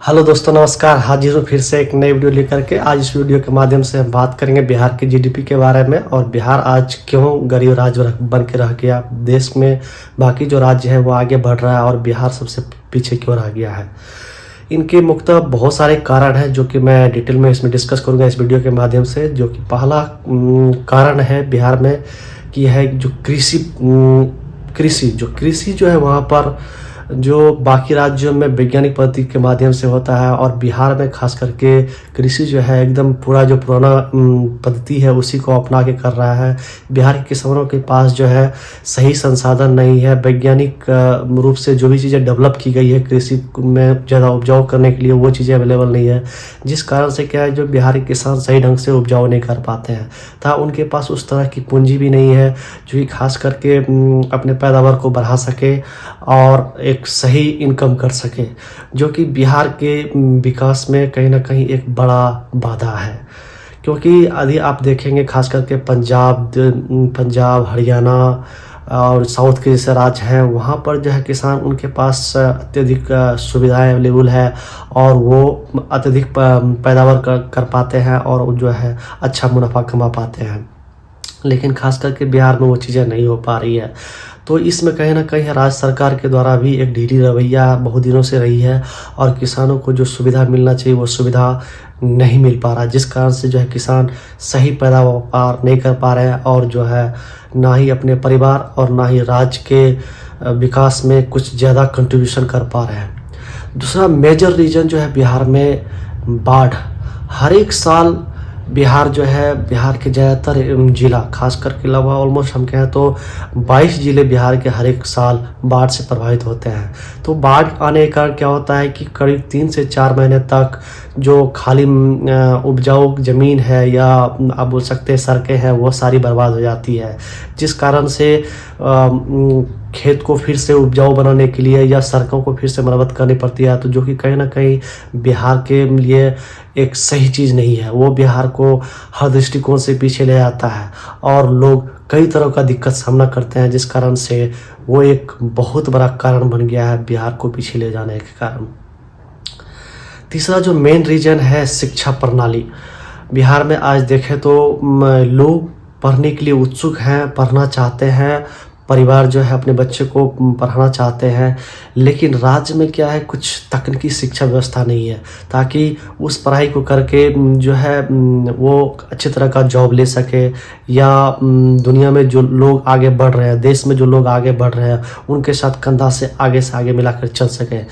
Hello दोस्तों, नमस्कार। हाजिर हूँ फिर से एक नई वीडियो लेकर के। आज इस वीडियो के माध्यम से हम बात करेंगे बिहार की जीडीपी के बारे में और बिहार आज क्यों गरीब राज्य बन के रह गया। देश में बाकी जो राज्य है वो आगे बढ़ रहा है और बिहार सबसे पीछे क्यों रह गया है। इनके मुख्यतः बहुत सारे कारण हैं जो कि मैं डिटेल में इसमें डिस्कस करूँगा इस वीडियो के माध्यम से। जो कि पहला कारण है बिहार में कि है जो कृषि जो है वहाँ पर जो बाकी राज्यों में वैज्ञानिक पद्धति के माध्यम से होता है और बिहार में खास करके कृषि जो है एकदम पूरा जो पुराना पद्धति है उसी को अपना के कर रहा है। बिहार के किसानों के पास जो है सही संसाधन नहीं है। वैज्ञानिक रूप से जो भी चीज़ें डेवलप की गई है कृषि में ज़्यादा उपजाऊ करने के लिए वो चीज़ें अवेलेबल नहीं है, जिस कारण से क्या है जो बिहार के किसान सही ढंग से उपजाऊ नहीं कर पाते हैं तथा उनके पास उस तरह की पूंजी भी नहीं है जो कि खास करके अपने पैदावार को बढ़ा सके और एक सही इनकम कर सके, जो कि बिहार के विकास में कहीं ना कहीं एक बड़ा बाधा है। क्योंकि यदि आप देखेंगे खास करके पंजाब हरियाणा और साउथ के जैसे राज्य हैं वहाँ पर जो है किसान उनके पास अत्यधिक सुविधाएं अवेलेबल है और वो अत्यधिक पैदावार कर पाते हैं और जो है अच्छा मुनाफा कमा पाते हैं। लेकिन खास करके बिहार में वो चीज़ें नहीं हो पा रही है। तो इसमें कहीं ना कहीं राज्य सरकार के द्वारा भी एक ढीली रवैया बहुत दिनों से रही है और किसानों को जो सुविधा मिलना चाहिए वो सुविधा नहीं मिल पा रहा, जिस कारण से जो है किसान सही पैदावार नहीं कर पा रहे हैं और जो है ना ही अपने परिवार और ना ही राज्य के विकास में कुछ ज़्यादा कंट्रीब्यूशन कर पा रहे हैं। दूसरा मेजर रीजन जो है बिहार में बाढ़। हर एक साल बिहार जो है बिहार के ज़्यादातर जिला खास करके अलावा ऑलमोस्ट हम कहें तो 22 जिले बिहार के हर एक साल बाढ़ से प्रभावित होते हैं। तो बाढ़ आने के कारण क्या होता है कि करीब 3 से 4 महीने तक जो खाली उपजाऊ ज़मीन है या आप बोल सकते हैं सड़कें हैं वो सारी बर्बाद हो जाती है, जिस कारण से खेत को फिर से उपजाऊ बनाने के लिए या सड़कों को फिर से मरम्मत करनी पड़ती है। तो जो कि कहीं ना कहीं बिहार के लिए एक सही चीज़ नहीं है। वो बिहार को हर दृष्टिकोण से पीछे ले जाता है और लोग कई तरह का दिक्कत सामना करते हैं, जिस कारण से वो एक बहुत बड़ा कारण बन गया है बिहार को पीछे ले जाने के कारण। तीसरा जो मेन रीजन है शिक्षा प्रणाली। बिहार में आज देखें तो लोग पढ़ने के लिए उत्सुक हैं, पढ़ना चाहते हैं, परिवार जो है अपने बच्चे को पढ़ाना चाहते हैं, लेकिन राज्य में क्या है कुछ तकनीकी शिक्षा व्यवस्था नहीं है ताकि उस पढ़ाई को करके जो है वो अच्छी तरह का जॉब ले सके या दुनिया में जो लोग आगे बढ़ रहे हैं, देश में जो लोग आगे बढ़ रहे हैं उनके साथ कंधा से आगे मिलाकर चल सके।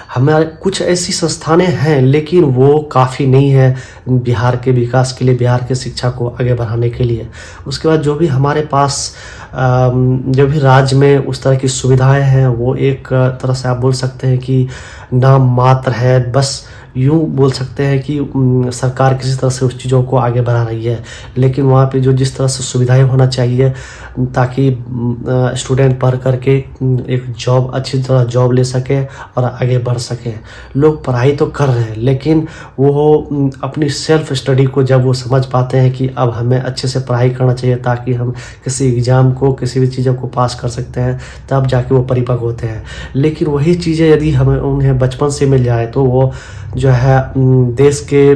हमारे कुछ ऐसी संस्थानें हैं लेकिन वो काफ़ी नहीं है बिहार के विकास के लिए, बिहार के शिक्षा को आगे बढ़ाने के लिए। उसके बाद जो भी हमारे पास जो भी राज्य में उस तरह की सुविधाएं हैं वो एक तरह से आप बोल सकते हैं कि नाम मात्र है। बस यूँ बोल सकते हैं कि सरकार किसी तरह से उस चीज़ों को आगे बढ़ा रही है, लेकिन वहाँ पे जो जिस तरह से सुविधाएं होना चाहिए ताकि स्टूडेंट पढ़ करके एक जॉब अच्छी तरह जॉब ले सके और आगे बढ़ सके। लोग पढ़ाई तो कर रहे हैं लेकिन वो अपनी सेल्फ स्टडी को जब वो समझ पाते हैं कि अब हमें अच्छे से पढ़ाई करना चाहिए ताकि हम किसी एग्ज़ाम को किसी भी चीज़ों को पास कर सकते हैं, तब जाके वो परिपक्व होते हैं। लेकिन वही चीज़ें यदि हमें उन्हें बचपन से मिल जाए तो वो जो है देश के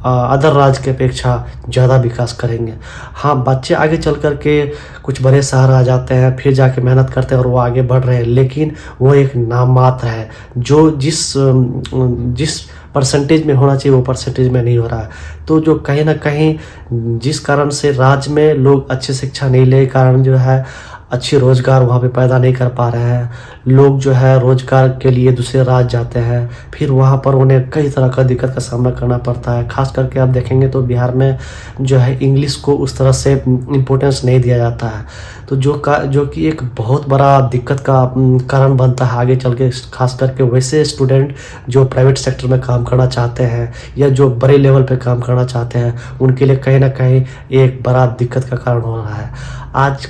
अदर राज्य की अपेक्षा ज़्यादा विकास करेंगे। हाँ, बच्चे आगे चल कर के कुछ बड़े शहर आ जाते हैं, फिर जाके मेहनत करते हैं और वो आगे बढ़ रहे हैं, लेकिन वो एक नाम मात्र है। जो जिस परसेंटेज में होना चाहिए वो परसेंटेज में नहीं हो रहा है। तो जो कहीं ना कहीं जिस कारण से राज्य में लोग अच्छी शिक्षा नहीं ले कारण जो है अच्छी रोज़गार वहाँ पे पैदा नहीं कर पा रहे हैं। लोग जो है रोज़गार के लिए दूसरे राज्य जाते हैं, फिर वहाँ पर उन्हें कई तरह का दिक्कत का सामना करना पड़ता है। खास करके आप देखेंगे तो बिहार में जो है इंग्लिश को उस तरह से इम्पोर्टेंस नहीं दिया जाता है, तो जो कि एक बहुत बड़ा दिक्कत का कारण बनता है आगे चल के। खास करके वैसे स्टूडेंट जो प्राइवेट सेक्टर में काम करना चाहते हैं या जो बड़े लेवल पर काम करना चाहते हैं उनके लिए कहीं ना कहीं एक बड़ा दिक्कत का कारण हो रहा है। आज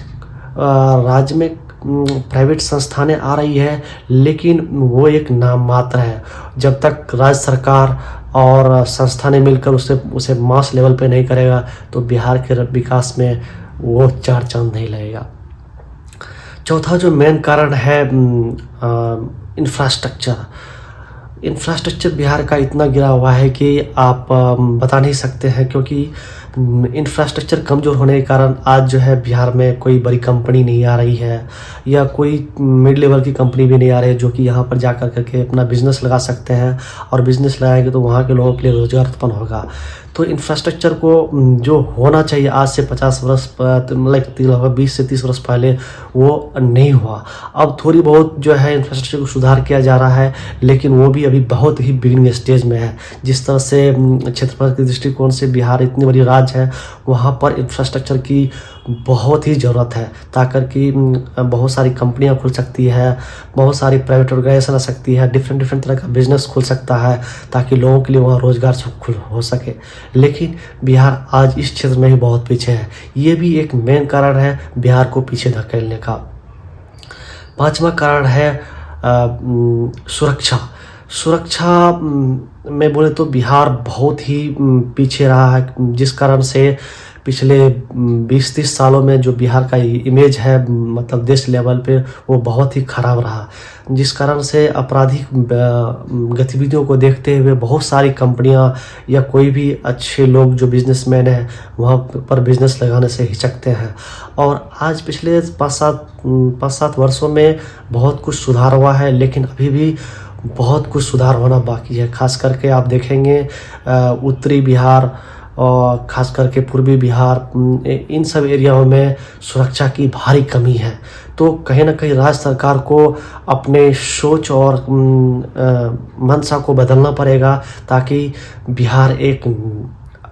राज्य में प्राइवेट संस्थानें आ रही है लेकिन वो एक नाम मात्र है। जब तक राज्य सरकार और संस्थानें मिलकर उसे मास लेवल पे नहीं करेगा तो बिहार के विकास में वो चार चांद नहीं लगेगा। चौथा जो मेन कारण है इंफ्रास्ट्रक्चर। इंफ्रास्ट्रक्चर बिहार का इतना गिरा हुआ है कि आप बता नहीं सकते हैं, क्योंकि इंफ्रास्ट्रक्चर कमज़ोर होने के कारण आज जो है बिहार में कोई बड़ी कंपनी नहीं आ रही है, या कोई मिड लेवल की कंपनी भी नहीं आ रही है जो कि यहाँ पर जा कर के अपना बिज़नेस लगा सकते हैं, और बिज़नेस लगाएंगे तो वहाँ के लोगों के लिए रोज़गार उत्पन्न होगा। तो इंफ्रास्ट्रक्चर को जो होना चाहिए आज से 50 वर्ष मतलब 20 से 30 वर्ष पहले, वो नहीं हुआ। अब थोड़ी बहुत जो है इंफ्रास्ट्रक्चर को सुधार किया जा रहा है, लेकिन वो भी अभी बहुत ही बिगिनिंग स्टेज में है। जिस तरह से क्षेत्रफल के दृष्टिकोण से बिहार इतनी बड़ी राज्य है, वहाँ पर इंफ्रास्ट्रक्चर की बहुत ही ज़रूरत है, ताकि कि बहुत सारी कंपनियां खुल सकती है, बहुत सारी प्राइवेट ऑर्गेनाइजेशन आ सकती है, डिफरेंट तरह का बिजनेस खुल सकता है, ताकि लोगों के लिए वहाँ रोज़गार हो सके। लेकिन बिहार आज इस क्षेत्र में ही बहुत पीछे है। ये भी एक मेन कारण है बिहार को पीछे धकेलने का। 5वां कारण है सुरक्षा में बोले तो बिहार बहुत ही पीछे रहा है, जिस कारण से पिछले 20-30 सालों में जो बिहार का इमेज है मतलब देश लेवल पे, वो बहुत ही ख़राब रहा, जिस कारण से आपराधिक गतिविधियों को देखते हुए बहुत सारी कंपनियां या कोई भी अच्छे लोग जो बिजनेसमैन हैं वहाँ पर बिजनेस लगाने से हिचकते हैं। और आज पिछले 5-7 वर्षों में बहुत कुछ सुधार हुआ है, लेकिन अभी भी बहुत कुछ सुधार होना बाकी है। खास करके आप देखेंगे उत्तरी बिहार और खास करके पूर्वी बिहार, इन सब एरियाओं में सुरक्षा की भारी कमी है। तो कहीं ना कहीं राज्य सरकार को अपने सोच और मंशा को बदलना पड़ेगा, ताकि बिहार एक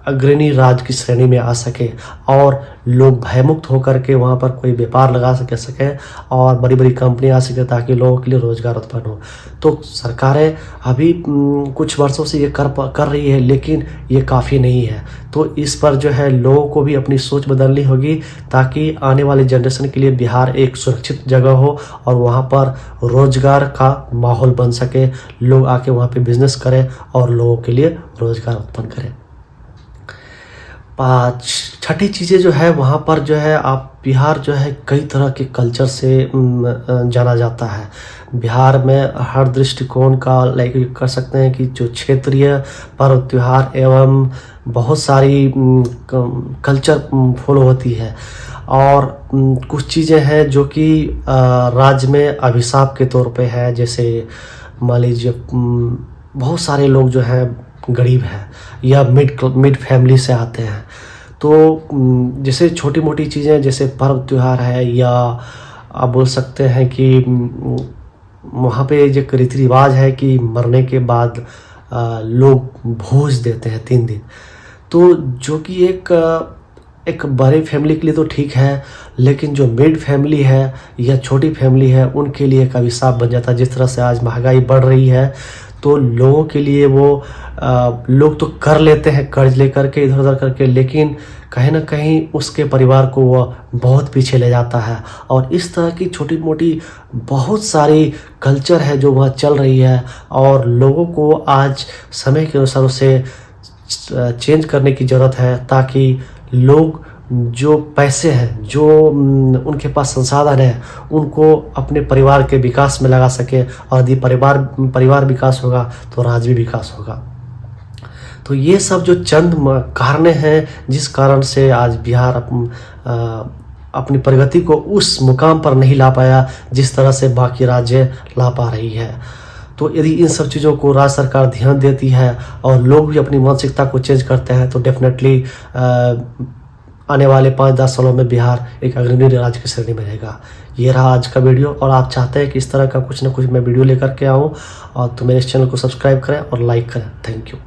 अग्रणी राज्य की श्रेणी में आ सके और लोग भयमुक्त होकर के वहाँ पर कोई व्यापार लगा सके और बड़ी बड़ी कंपनियाँ आ सके, ताकि लोगों के लिए रोज़गार उत्पन्न हो। तो सरकारें अभी कुछ वर्षों से ये कर रही है, लेकिन ये काफ़ी नहीं है। तो इस पर जो है लोगों को भी अपनी सोच बदलनी होगी, ताकि आने वाले जनरेशन के लिए बिहार एक सुरक्षित जगह हो और वहाँ पर रोज़गार का माहौल बन सके, लोग आके वहाँ पे बिजनेस करें और लोगों के लिए रोज़गार उत्पन्न करें। 6ठी चीज़ें जो है वहाँ पर जो है बिहार जो है कई तरह के कल्चर से जाना जाता है। बिहार में हर दृष्टिकोण का कर सकते हैं कि जो क्षेत्रीय पर्व त्योहार एवं बहुत सारी कल्चर फॉलो होती है, और कुछ चीज़ें हैं जो कि राज्य में अभिशाप के तौर पे है। जैसे मान लीजिए बहुत सारे लोग जो हैं गरीब हैं या मिड फैमिली से आते हैं, तो जैसे छोटी मोटी चीज़ें जैसे पर्व त्योहार है, या आप बोल सकते हैं कि वहाँ पे एक रीति रिवाज है कि मरने के बाद लोग भोज देते हैं 3 दिन। तो जो कि एक बड़े फैमिली के लिए तो ठीक है, लेकिन जो मिड फैमिली है या छोटी फैमिली है उनके लिए एक अभिशाप बन जाता है। जिस तरह से आज महंगाई बढ़ रही है, तो लोगों के लिए वो लोग तो कर लेते हैं कर्ज लेकर के इधर उधर करके, लेकिन कहीं ना कहीं उसके परिवार को वह बहुत पीछे ले जाता है। और इस तरह की छोटी मोटी बहुत सारी कल्चर है जो वह चल रही है, और लोगों को आज समय के अनुसार उसे चेंज करने की ज़रूरत है, ताकि लोग जो पैसे हैं, जो उनके पास संसाधन है, उनको अपने परिवार के विकास में लगा सके, और यदि परिवार विकास होगा तो राज्य भी विकास होगा। तो ये सब जो चंद कारण हैं जिस कारण से आज बिहार अपनी प्रगति को उस मुकाम पर नहीं ला पाया जिस तरह से बाकी राज्य ला पा रही है। तो यदि इन सब चीज़ों को राज्य सरकार ध्यान देती है और लोग भी अपनी मानसिकता को चेंज करते हैं, तो डेफिनेटली आने वाले 5-10 सालों में बिहार एक अग्रणी राज्य की श्रेणी में रहेगा। ये रहा आज का वीडियो, और आप चाहते हैं कि इस तरह का कुछ ना कुछ मैं वीडियो लेकर के आऊँ, और तो मेरे इस चैनल को सब्सक्राइब करें और लाइक करें। Thank you.